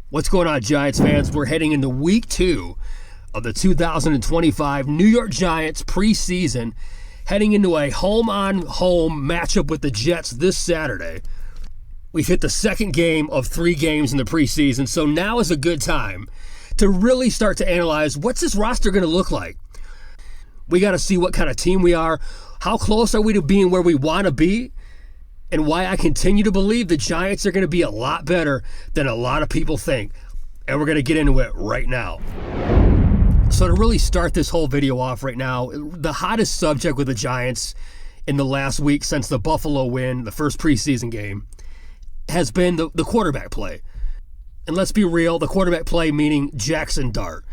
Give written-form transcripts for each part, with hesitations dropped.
What's going on, Giants fans? We're heading into week 2 of the 2025 New York Giants preseason, heading into a home-on-home matchup with the Jets this Saturday. We've hit the second game of 3 games in the preseason, so now is a good time to really start to analyze what's this roster going to look like. We got to see what kind of team we are, how close are we to being where we want to be, and why I continue to believe the Giants are going to be a lot better than a lot of people think. And we're going to get into it right now. So to really start this whole video off right now, the hottest subject with the Giants in the last week since the Buffalo win, the first preseason game, has been the quarterback play. And let's be real, the quarterback play meaning Jaxson Dart.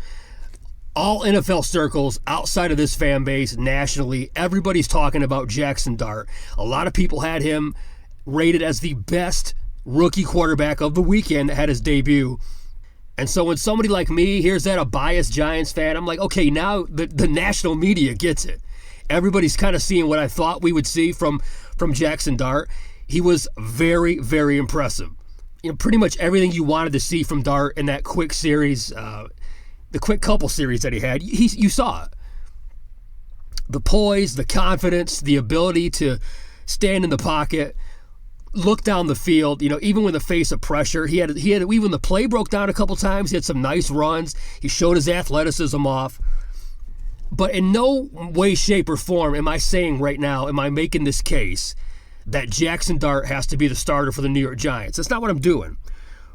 All NFL circles outside of this fan base nationally, everybody's talking about Jaxson Dart. A lot of people had him rated as the best rookie quarterback of the weekend that had his debut. And so when somebody like me hears that, a biased Giants fan, I'm like, okay, now the national media gets it. Everybody's kind of seeing what I thought we would see from Jaxson Dart. He was very, very impressive. You know, pretty much everything you wanted to see from Dart in that quick series, the quick couple series that he had, you saw it. The poise, the confidence, the ability to stand in the pocket, look down the field, you know, even with the face of pressure. He had even the play broke down a couple times. He had some nice runs. He showed his athleticism off. But in no way, shape, or form am I saying right now, am I making this case that Jaxson Dart has to be the starter for the New York Giants. That's not what I'm doing.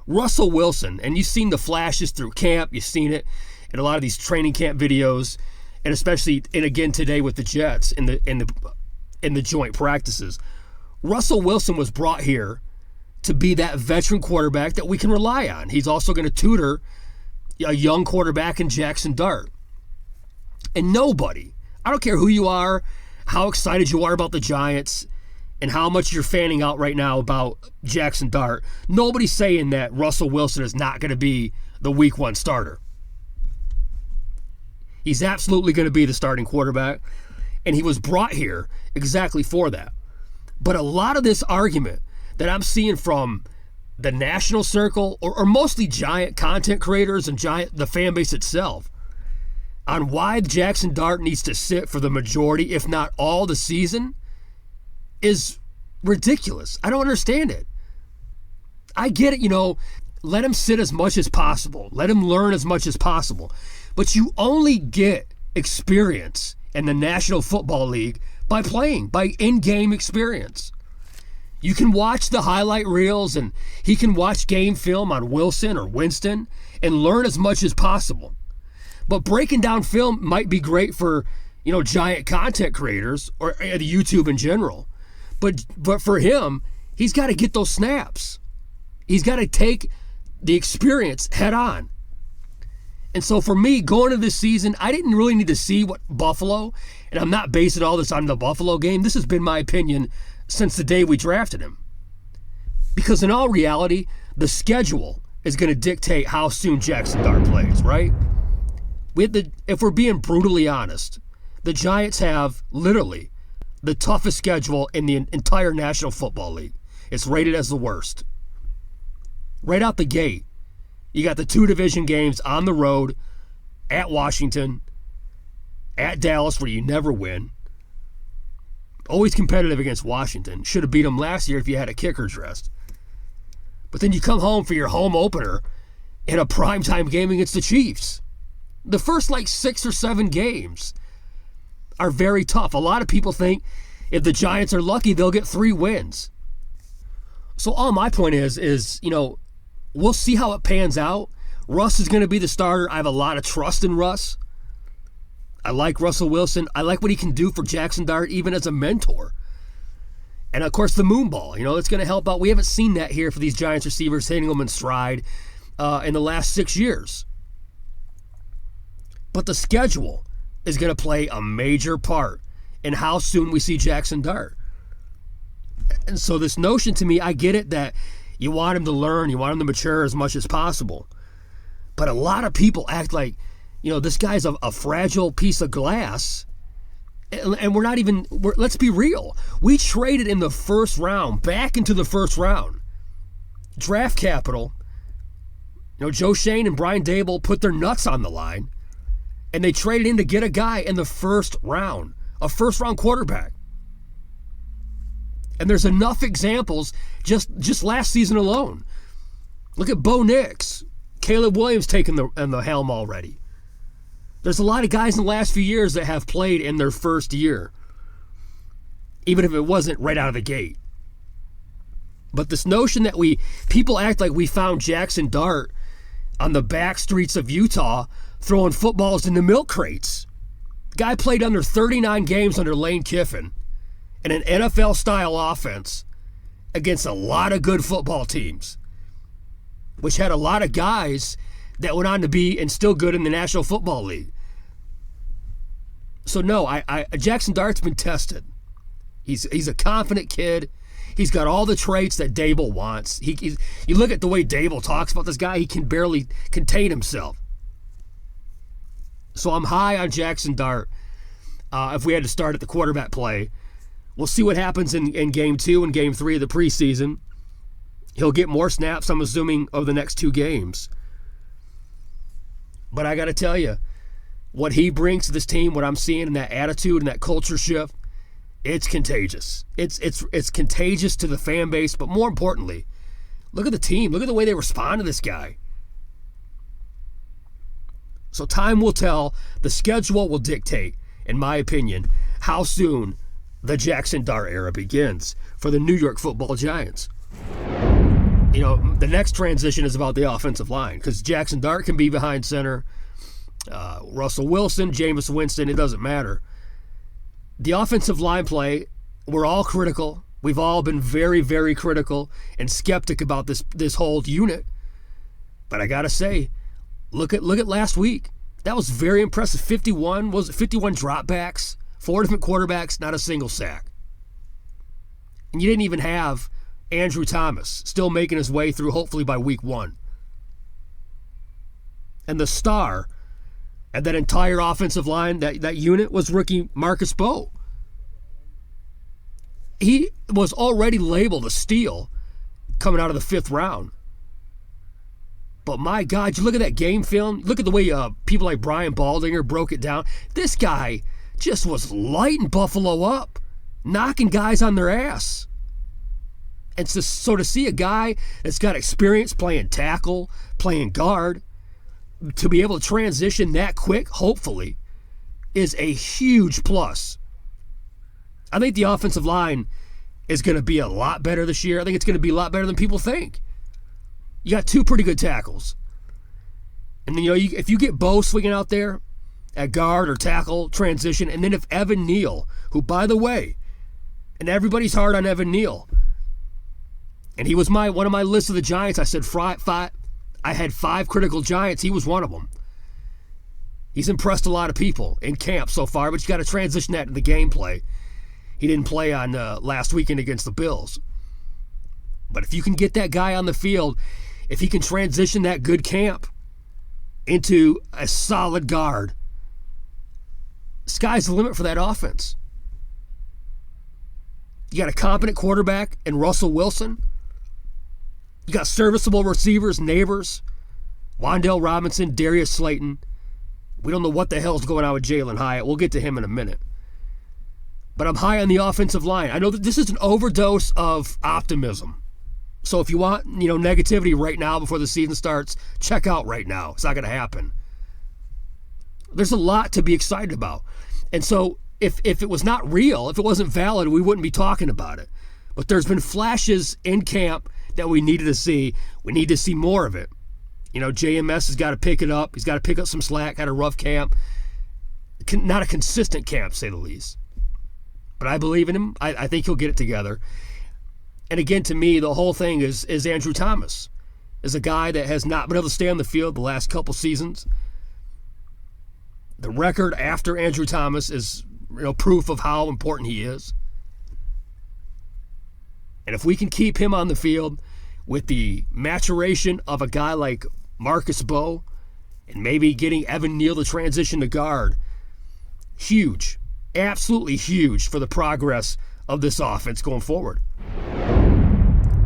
Russell Wilson, and you've seen the flashes through camp, you've seen it in a lot of these training camp videos, and especially, and again today with the Jets in the joint practices. Russell Wilson was brought here to be that veteran quarterback that we can rely on. He's also going to tutor a young quarterback in Jaxson Dart. And nobody, I don't care who you are, how excited you are about the Giants, and how much you're fanning out right now about Jaxson Dart, nobody's saying that Russell Wilson is not going to be the week 1 starter. He's absolutely going to be the starting quarterback, and he was brought here exactly for that. But a lot of this argument that I'm seeing from the national circle, or mostly Giant content creators and the fan base itself, on why Jaxson Dart needs to sit for the majority, if not all, the season, is ridiculous. I don't understand it. I get it, you know, let him sit as much as possible. Let him learn as much as possible. But you only get experience in the National Football League by playing, by in-game experience. You can watch the highlight reels and he can watch game film on Wilson or Winston and learn as much as possible. But breaking down film might be great for, you know, Giant content creators or the YouTube in general. But for him, he's got to get those snaps. He's got to take the experience head on. And so for me, going into this season, I didn't really need to see what Buffalo, and I'm not basing all this on the Buffalo game. This has been my opinion since the day we drafted him. Because in all reality, the schedule is going to dictate how soon Jaxson Dart plays, right? If we're being brutally honest, the Giants have literally the toughest schedule in the entire National Football League. It's rated as the worst. Right out the gate, you got the 2 division games on the road, at Washington, at Dallas, where you never win. Always competitive against Washington. Should have beat them last year if you had a kicker dressed. But then you come home for your home opener in a primetime game against the Chiefs. The first 6 or 7 games are very tough. A lot of people think if the Giants are lucky, they'll get 3 wins. So all my point is, you know, we'll see how it pans out. Russ is going to be the starter. I have a lot of trust in Russ. I like Russell Wilson. I like what he can do for Jaxson Dart, even as a mentor. And of course, the moon ball, you know, it's going to help out. We haven't seen that here for these Giants receivers hitting them in stride in the last 6 years. But the schedule is going to play a major part in how soon we see Jaxson Dart. And so this notion to me, I get it that you want him to learn, you want him to mature as much as possible. But a lot of people act like, you know, this guy's a fragile piece of glass. And let's be real. We traded in the first round, back into the first round. Draft capital, Joe Shane and Brian Dable put their nuts on the line, and they traded in to get a guy in the first round, a first-round quarterback. And there's enough examples just last season alone. Look at Bo Nix, Caleb Williams taking the helm already. There's a lot of guys in the last few years that have played in their first year, even if it wasn't right out of the gate. But this notion that people act like we found Jaxson Dart on the back streets of Utah throwing footballs into milk crates. Guy played under 39 games under Lane Kiffin in an NFL-style offense against a lot of good football teams, which had a lot of guys that went on to be and still good in the National Football League. So no, Jaxson Dart's been tested. He's a confident kid. He's got all the traits that Dable wants. You look at the way Dable talks about this guy, he can barely contain himself. So I'm high on Jaxson Dart. If we had to start at the quarterback play, we'll see what happens in Game 2 and Game 3 of the preseason. He'll get more snaps, I'm assuming, over the next 2 games. But I got to tell you, what he brings to this team, what I'm seeing in that attitude and that culture shift, it's contagious. It's contagious to the fan base, but more importantly, look at the team. Look at the way they respond to this guy. So time will tell. The schedule will dictate, in my opinion, how soon the Jaxson Dart era begins for the New York Football Giants. The next transition is about the offensive line, because Jaxson Dart can be behind center. Russell Wilson, Jameis Winston, it doesn't matter. The offensive line play, we're all critical. We've all been very, very critical and skeptic about this whole unit. But I got to say, look at last week. That was very impressive. 51 dropbacks, 4 different quarterbacks, not a single sack. And you didn't even have Andrew Thomas still making his way through, hopefully by week 1. And the star and that entire offensive line, that unit, was rookie Marcus Bowe. He was already labeled a steal coming out of the 5th round. But my God, you look at that game film, look at the way people like Brian Baldinger broke it down. This guy just was lighting Buffalo up, knocking guys on their ass. And so to see a guy that's got experience playing tackle, playing guard, to be able to transition that quick, hopefully, is a huge plus. I think the offensive line is going to be a lot better this year. I think it's going to be a lot better than people think. You got 2 pretty good tackles. And then, if you get Bo swinging out there at guard or tackle, transition, and then if Evan Neal, who, by the way, and everybody's hard on Evan Neal, and he was one of my lists of the Giants. I said I had 5 critical Giants. He was one of them. He's impressed a lot of people in camp so far, but you got to transition that to the gameplay. He didn't play on last weekend against the Bills. But if you can get that guy on the field, if he can transition that good camp into a solid guard, sky's the limit for that offense. You got a competent quarterback in Russell Wilson. You got serviceable receivers, Neighbors, Wan'Dale Robinson, Darius Slayton. We don't know what the hell's going on with Jalen Hyatt. We'll get to him in a minute. But I'm high on the offensive line. I know that this is an overdose of optimism. So if you want, negativity right now before the season starts, check out right now. It's not going to happen. There's a lot to be excited about. And so if it was not real, if it wasn't valid, we wouldn't be talking about it. But there's been flashes in camp that we needed to see. We need to see more of it. JMS has got to pick it up. He's got to pick up some slack. Had a rough camp. Not a consistent camp, to say the least. But I believe in him. I think he'll get it together. And again, to me, the whole thing is Andrew Thomas. Is a guy that has not been able to stay on the field the last couple seasons. The record after Andrew Thomas is proof of how important he is. And if we can keep him on the field with the maturation of a guy like Marcus Bowe and maybe getting Evan Neal to transition to guard, huge, absolutely huge for the progress of this offense going forward.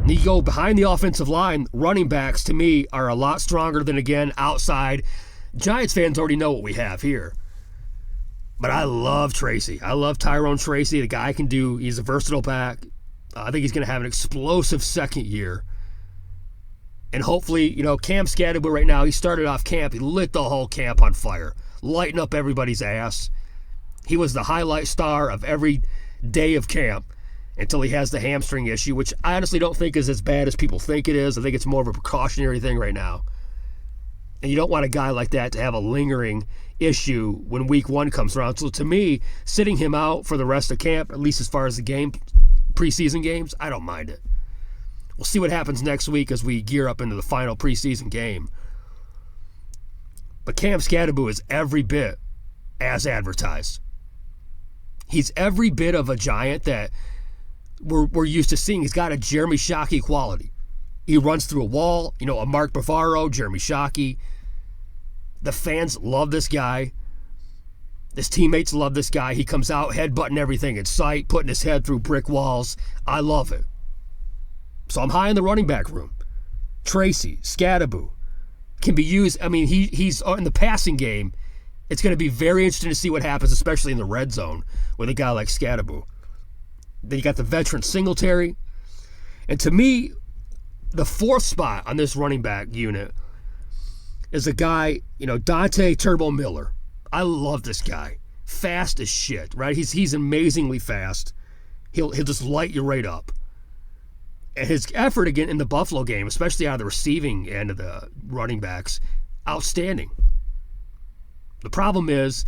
And you go behind the offensive line, running backs to me are a lot stronger than, again, outside. Giants fans already know what we have here. But I love Tracy. I love Tyrone Tracy. The guy can do, he's a versatile back. I think he's going to have an explosive second year. And hopefully, Cam Scatterby right now, he started off camp. He lit the whole camp on fire, lighting up everybody's ass. He was the highlight star of every day of camp until he has the hamstring issue, which I honestly don't think is as bad as people think it is. I think it's more of a precautionary thing right now. And you don't want a guy like that to have a lingering issue when week 1 comes around. So to me, sitting him out for the rest of camp, at least as far as the preseason games, I don't mind it. We'll see what happens next week as we gear up into the final preseason game. But Cam Scatterby is every bit as advertised. He's every bit of a Giant that we're used to seeing. He's got a Jeremy Shockey quality. He runs through a wall, a Mark Bavaro, Jeremy Shockey. The fans love this guy. His teammates love this guy. He comes out headbutting everything in sight, putting his head through brick walls. I love it. So I'm high in the running back room. Tracy, Scatterby can be used. I mean, he's in the passing game. It's going to be very interesting to see what happens, especially in the red zone with a guy like Scatterby. Then you got the veteran Singletary. And to me, the 4th spot on this running back unit is a guy, Dante Turbo Miller. I love this guy. Fast as shit, right? He's amazingly fast. He'll just light you right up. And his effort again in the Buffalo game, especially out of the receiving end of the running backs, outstanding. The problem is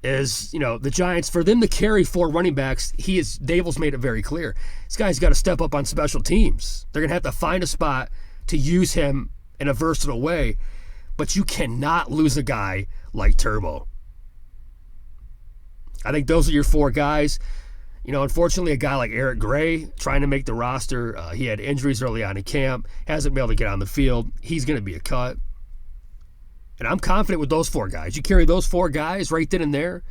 the Giants, for them to carry 4 running backs, Daboll's made it very clear. This guy's got to step up on special teams. They're going to have to find a spot to use him in a versatile way, but you cannot lose a guy like Turbo. I think those are your 4 guys. Unfortunately, a guy like Eric Gray trying to make the roster, he had injuries early on in camp, hasn't been able to get on the field. He's going to be a cut. And I'm confident with those 4 guys. You carry those 4 guys right then and there.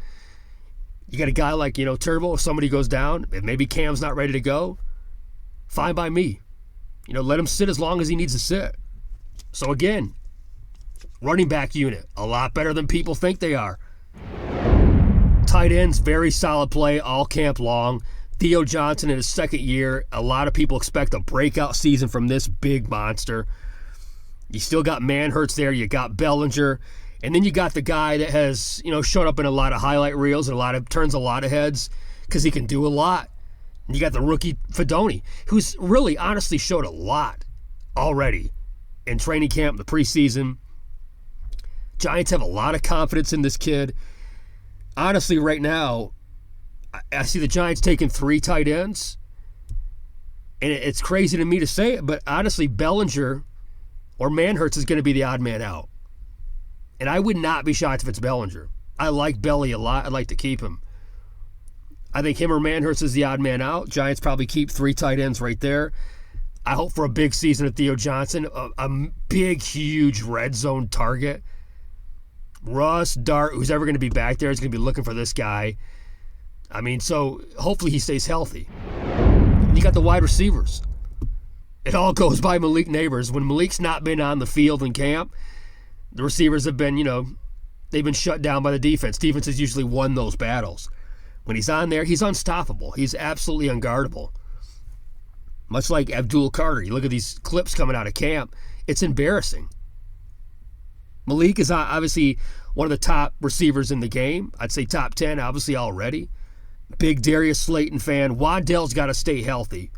You got a guy like, Turbo, if somebody goes down, if maybe Cam's not ready to go, fine by me. Let him sit as long as he needs to sit. So again, running back unit, a lot better than people think they are. Tight ends, very solid play all camp long. Theo Johnson in his second year, a lot of people expect a breakout season from this big monster. You still got Manhertz there. You got Bellinger. And then you got the guy that has, shown up in a lot of highlight reels and turns a lot of heads because he can do a lot. And you got the rookie Fedoni, who's really honestly showed a lot already in training camp, the preseason. Giants have a lot of confidence in this kid. Honestly, right now, I see the Giants taking 3 tight ends. And it's crazy to me to say it, but honestly, Bellinger or Manhertz is going to be the odd man out. And I would not be shocked if it's Bellinger. I like Belly a lot. I'd like to keep him. I think him or Manhertz is the odd man out. Giants probably keep 3 tight ends right there. I hope for a big season of Theo Johnson, a big, huge red zone target. Russ, Dart, who's ever going to be back there is going to be looking for this guy. I mean, so hopefully he stays healthy. And you got the wide receivers. It all goes by Malik Neighbors. When Malik's not been on the field in camp, the receivers have been, they've been shut down by the defense. Defense has usually won those battles. When he's on there, he's unstoppable. He's absolutely unguardable. Much like Abdul Carter. You look at these clips coming out of camp, it's embarrassing. Malik is obviously one of the top receivers in the game. I'd say top 10, obviously, already. Big Darius Slayton fan. Waddell's got to stay healthy.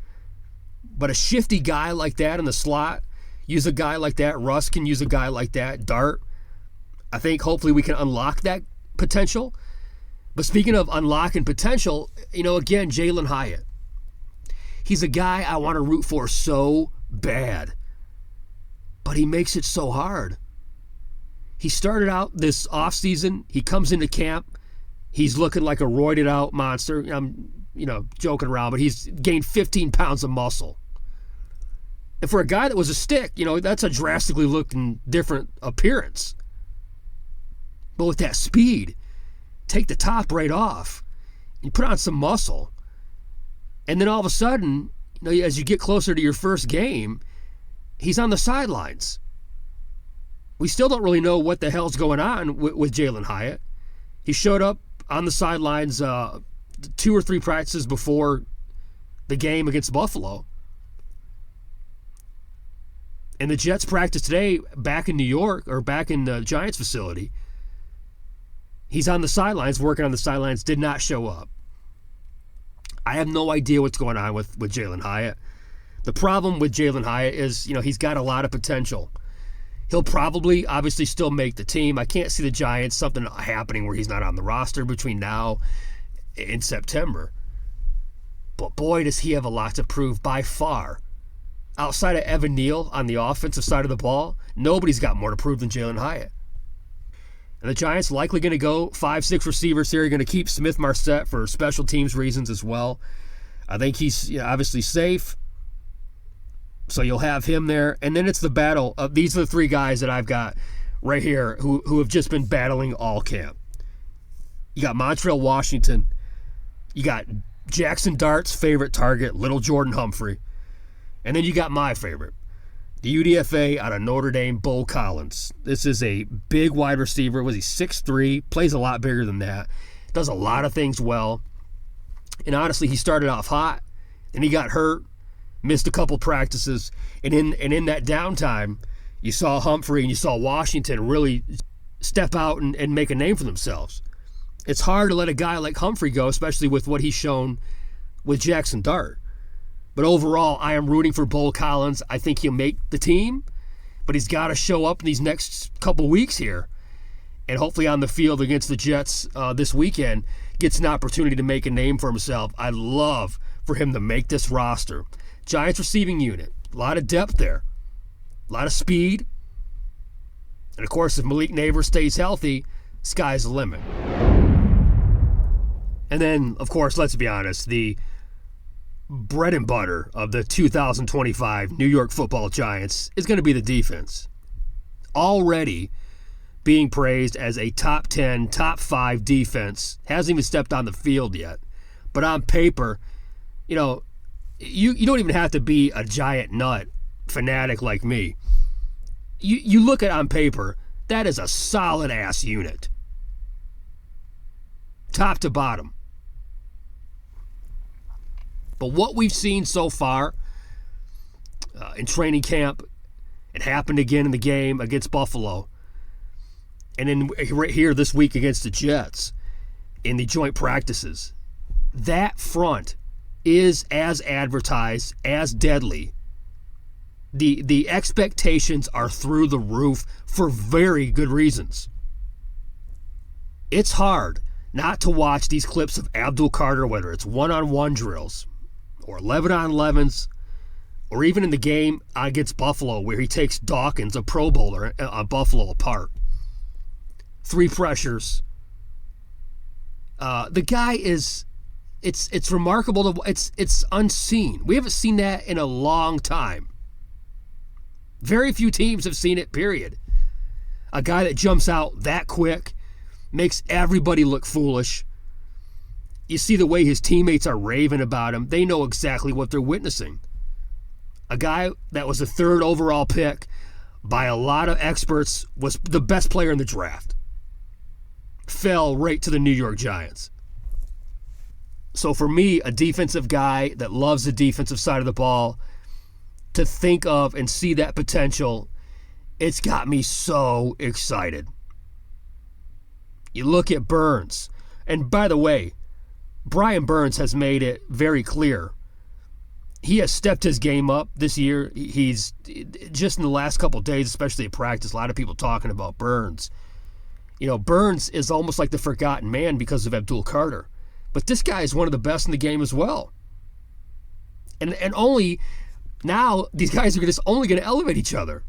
But a shifty guy like that in the slot, use a guy like that. Russ can use a guy like that. Dart. I think hopefully we can unlock that potential. But speaking of unlocking potential, again, Jalen Hyatt. He's a guy I want to root for so bad. But he makes it so hard. He started out this offseason. He comes into camp. He's looking like a roided out monster. I'm, joking around, but he's gained 15 pounds of muscle. And for a guy that was a stick, that's a drastically looking different appearance. But with that speed, take the top right off. You put on some muscle. And then all of a sudden, Now, as you get closer to your first game, he's on the sidelines. We still don't really know what the hell's going on with Jalin Hyatt. He showed up on the sidelines 2 or 3 practices before the game against Buffalo. And the Jets practice today back in New York, or back in the Giants facility. He's on the sidelines, working on the sidelines, did not show up. I have no idea what's going on with Jalin Hyatt. The problem with Jalin Hyatt is, he's got a lot of potential. He'll probably, obviously, still make the team. I can't see the Giants, something happening where he's not on the roster between now and September. But boy, does he have a lot to prove by far. Outside of Evan Neal on the offensive side of the ball, nobody's got more to prove than Jalin Hyatt. And the Giants likely going to go 5-6 receivers here. You're going to keep Smith-Marset for special teams reasons as well. I think he's obviously safe. So you'll have him there. And then it's the battle of, these are the 3 guys that I've got right here who have just been battling all camp. You got Montreal Washington. You got Jaxson Dart's favorite target, little Jordan Humphrey. And then you got my favorite, the UDFA out of Notre Dame, Bo Collins. This is a big wide receiver. Was he 6'3", plays a lot bigger than that, does a lot of things well. And honestly, he started off hot, and he got hurt, missed a couple practices, and in that downtime, you saw Humphrey and you saw Washington really step out and make a name for themselves. It's hard to let a guy like Humphrey go, especially with what he's shown with Jaxson Dart. But overall, I am rooting for Bo Collins. I think he'll make the team, but he's got to show up in these next couple weeks here. And hopefully on the field against the Jets this weekend, gets an opportunity to make a name for himself. I'd love for him to make this roster. Giants receiving unit, a lot of depth there, a lot of speed. And of course, if Malik Neighbors stays healthy, sky's the limit. And then, of course, let's be honest, the bread and butter of the 2025 New York Football Giants is going to be the defense. Already being praised as a top 10, top 5 defense. Hasn't even stepped on the field yet. But on paper, you don't even have to be a giant nut fanatic like me. You look at on paper, that is a solid-ass unit. Top to bottom. But what we've seen so far in training camp, it happened again in the game against Buffalo, and then right here this week against the Jets in the joint practices, that front is as advertised, as deadly. The expectations are through the roof for very good reasons. It's hard not to watch these clips of Abdul Carter, whether it's one-on-one drills or 11-on-11s, or even in the game against Buffalo where he takes Dawkins, a Pro Bowler, on Buffalo apart. 3 pressures. The guy is, it's remarkable. It's unseen. We haven't seen that in a long time. Very few teams have seen it, period. A guy that jumps out that quick, makes everybody look foolish. You see the way his teammates are raving about him. They know exactly what they're witnessing. A guy that was the 3rd overall pick by a lot of experts, was the best player in the draft. Fell right to the New York Giants. So for me, a defensive guy that loves the defensive side of the ball, to think of and see that potential, it's got me so excited. You look at Burns, and by the way, Brian Burns has made it very clear. He has stepped his game up this year. He's just in the last couple of days, especially at practice, a lot of people talking about Burns. Burns is almost like the forgotten man because of Abdul Carter. But this guy is one of the best in the game as well. And only now these guys are just only going to elevate each other.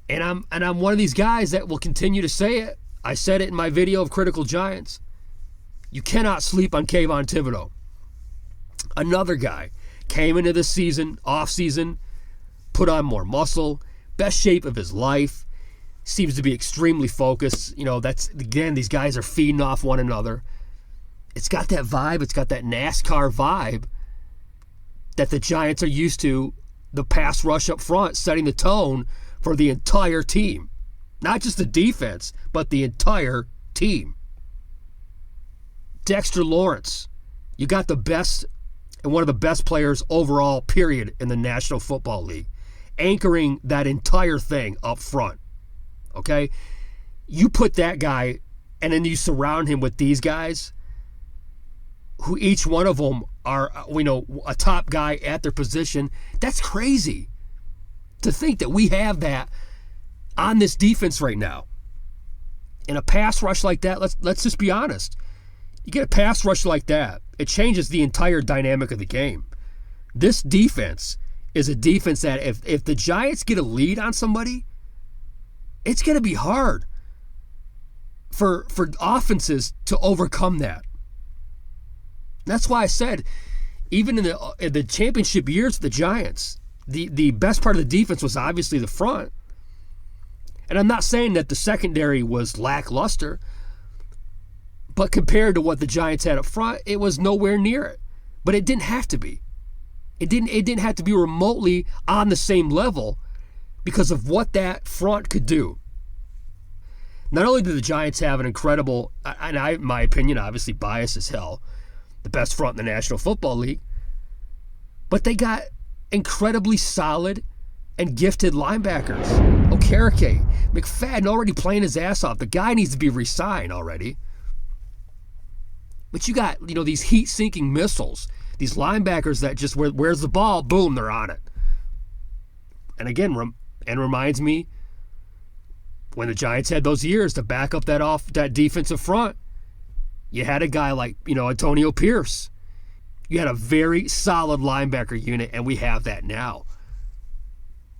And I'm one of these guys that will continue to say it. I said it in my video of Critical Giants. You cannot sleep on Kayvon Thibodeau. Another guy came into this season, off-season, put on more muscle, best shape of his life, seems to be extremely focused. That's, again, these guys are feeding off one another. It's got that vibe. It's got that NASCAR vibe. that the Giants are used to the pass rush up front, setting the tone for the entire team. Not just the defense, but the entire team. Dexter Lawrence, you got the best and one of the best players overall, period, in the National Football League, anchoring that entire thing up front. Okay? You put that guy, and then you surround him with these guys, who each one of them are, a top guy at their position. That's crazy to think that we have that on this defense right now. In a pass rush like that, let's just be honest. You get a pass rush like that, it changes the entire dynamic of the game. This defense is a defense that if the Giants get a lead on somebody, it's going to be hard for offenses to overcome that. That's why I said, even in the championship years of the Giants, the best part of the defense was obviously the front. And I'm not saying that the secondary was lackluster, but compared to what the Giants had up front, it was nowhere near it. But it didn't have to be. It didn't have to be remotely on the same level because of what that front could do. Not only did the Giants have an incredible, and in my opinion, obviously biased as hell, the best front in the National Football League, but they got incredibly solid and gifted linebackers. Okereke, McFadden already playing his ass off. The guy needs to be re-signed already. But you got, these heat-sinking missiles, these linebackers that just, where's the ball? Boom, they're on it. And again, reminds me when the Giants had those years to back up that defensive front. You had a guy like, Antonio Pierce. You had a very solid linebacker unit, and we have that now.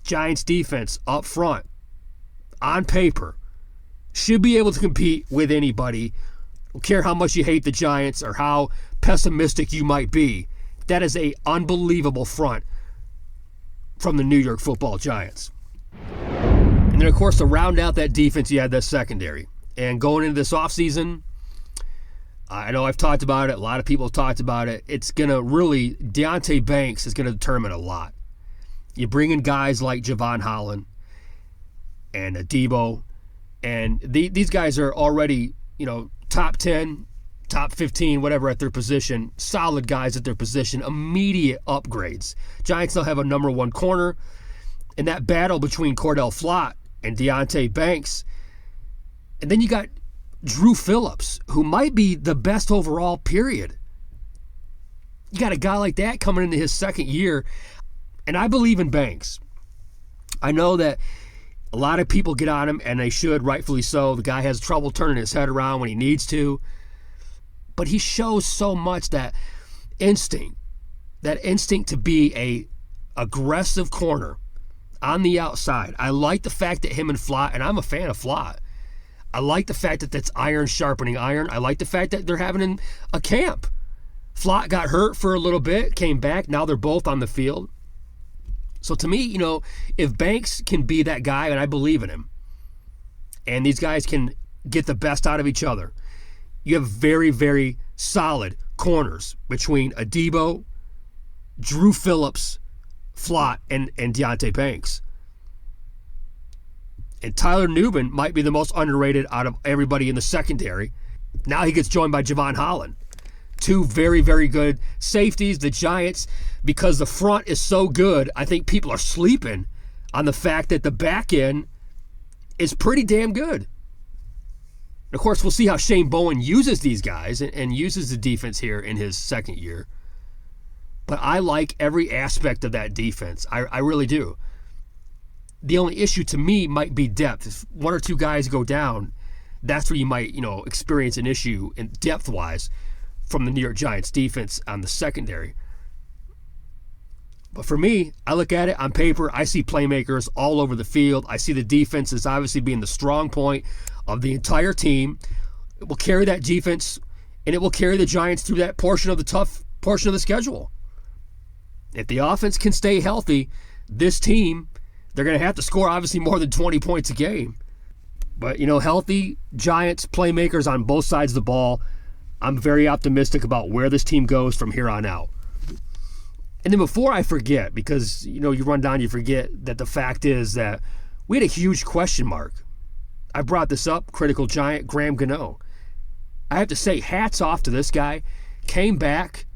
Giants defense up front, on paper, should be able to compete with anybody. Don't care how much you hate the Giants or how pessimistic you might be. That is an unbelievable front from the New York Football Giants. And then, of course, to round out that defense, you had that secondary. And going into this offseason, I know I've talked about it. A lot of people have talked about it. It's going to really, Deonte Banks is going to determine a lot. You bring in guys like Javon Holland and Debo, and these guys are already, top 10, top 15, whatever at their position, solid guys at their position, immediate upgrades. Giants now have a number one corner. In that battle between Cordell Flott and Deonte Banks, and then you got Drew Phillips, who might be the best overall, period. You got a guy like that coming into his second year, and I believe in Banks. I know that a lot of people get on him, and they should, rightfully so. The guy has trouble turning his head around when he needs to, but he shows so much that instinct to be a aggressive corner on the outside. I like the fact that him and Flott, and I'm a fan of Flott, I like the fact that that's iron sharpening iron. I like the fact that they're having a camp. Flott got hurt for a little bit, came back. Now they're both on the field. So to me, if Banks can be that guy, and I believe in him, and these guys can get the best out of each other, you have very, very solid corners between Debo, Drew Phillips, Flott, and Deonte Banks. And Tyler Nubin might be the most underrated out of everybody in the secondary. Now he gets joined by Javon Holland. Two very, very good safeties. The Giants, because the front is so good, I think people are sleeping on the fact that the back end is pretty damn good. Of course, we'll see how Shane Bowen uses these guys and uses the defense here in his second year. But I like every aspect of that defense. I really do. The only issue to me might be depth. If one or two guys go down, that's where you might, experience an issue in depth-wise from the New York Giants defense on the secondary. But for me, I look at it on paper, I see playmakers all over the field. I see the defense as obviously being the strong point of the entire team. It will carry that defense, and it will carry the Giants through that portion of the tough portion of the schedule. If the offense can stay healthy, this team, they're going to have to score obviously more than 20 points a game. But, healthy Giants playmakers on both sides of the ball, I'm very optimistic about where this team goes from here on out. And then before I forget, because, you run down, you forget that the fact is that we had a huge question mark. I brought this up, critical giant Gano. I have to say, hats off to this guy. Came back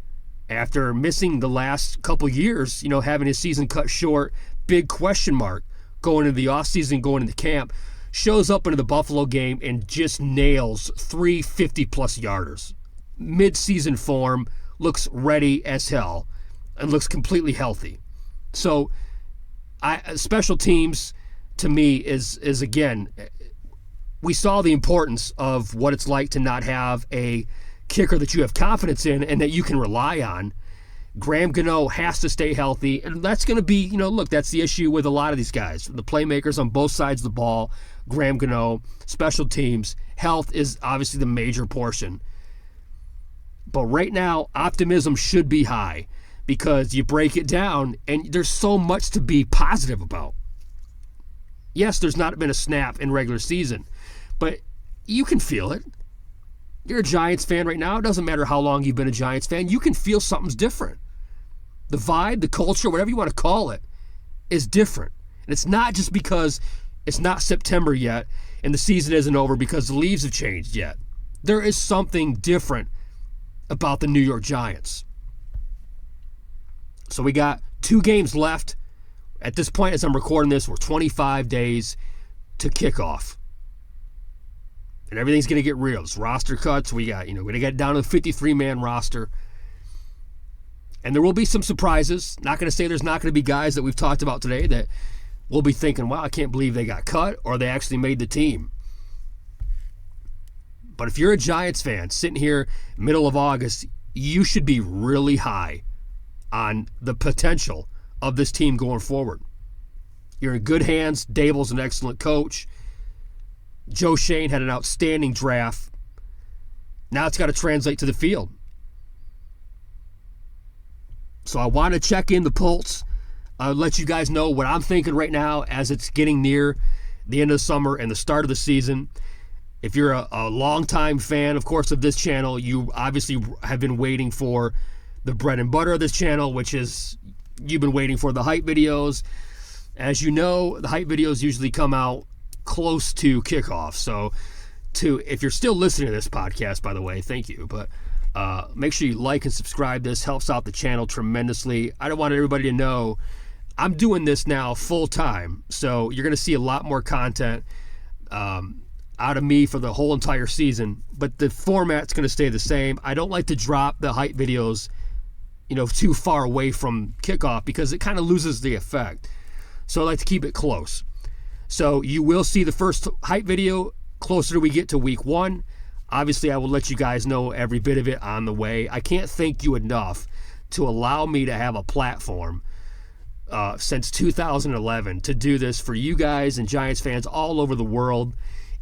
after missing the last couple years, having his season cut short. Big question mark going into the offseason, going into camp. Shows up into the Buffalo game and just nails 3 50-plus yarders. Mid-season form, looks ready as hell, and looks completely healthy. So, special teams, to me, is again, we saw the importance of what it's like to not have a kicker that you have confidence in and that you can rely on. Gano has to stay healthy, and that's going to be, look, that's the issue with a lot of these guys. The playmakers on both sides of the ball, Gano, special teams, health is obviously the major portion. But right now, optimism should be high because you break it down, and there's so much to be positive about. Yes, there's not been a snap in regular season, but you can feel it. You're a Giants fan right now. It doesn't matter how long you've been a Giants fan. You can feel something's different. The vibe, the culture, whatever you want to call it, is different. And it's not just because it's not September yet and the season isn't over because the leaves have changed yet. There is something different about the New York Giants. So we got 2 games left. At this point, as I'm recording this, we're 25 days to kickoff. And everything's going to get real. It's roster cuts. We got, we're going to get down to the 53-man roster. And there will be some surprises. Not going to say there's not going to be guys that we've talked about today that we'll be thinking, wow, I can't believe they got cut or they actually made the team. But if you're a Giants fan sitting here middle of August, you should be really high on the potential of this team going forward. You're in good hands. Dable's an excellent coach. Joe Shane had an outstanding draft. Now it's got to translate to the field. So I want to check in the pulse, let you guys know what I'm thinking right now as it's getting near the end of the summer and the start of the season. If you're a longtime fan, of course, of this channel, you obviously have been waiting for the bread and butter of this channel, which is you've been waiting for the hype videos. As you know, the hype videos usually come out close to kickoff. So if you're still listening to this podcast, by the way, thank you. But make sure you like and subscribe. This helps out the channel tremendously. I don't want everybody to know I'm doing this now full time. So you're going to see a lot more content out of me for the whole entire season. But the format's going to stay the same. I don't like to drop the hype videos, too far away from kickoff because it kind of loses the effect. So I like to keep it close. So you will see the first hype video closer we get to week 1. Obviously, I will let you guys know every bit of it on the way. I can't thank you enough to allow me to have a platform since 2011 to do this for you guys and Giants fans all over the world.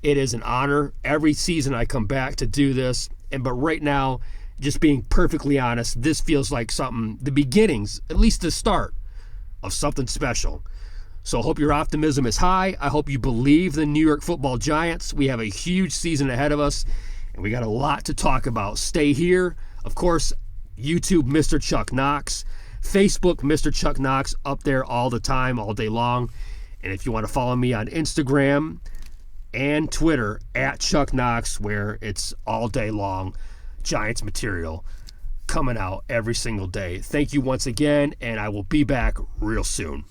It is an honor. Every season I come back to do this. But right now, just being perfectly honest, this feels like the beginnings, at least the start, of something special. So I hope your optimism is high. I hope you believe the New York Football Giants. We have a huge season ahead of us, and we got a lot to talk about. Stay here. Of course, YouTube, Mr. Chuck Knoxx. Facebook, Mr. Chuck Knoxx, up there all the time, all day long. And if you want to follow me on Instagram and Twitter, at Chuck Knoxx, where it's all day long Giants material coming out every single day. Thank you once again, and I will be back real soon.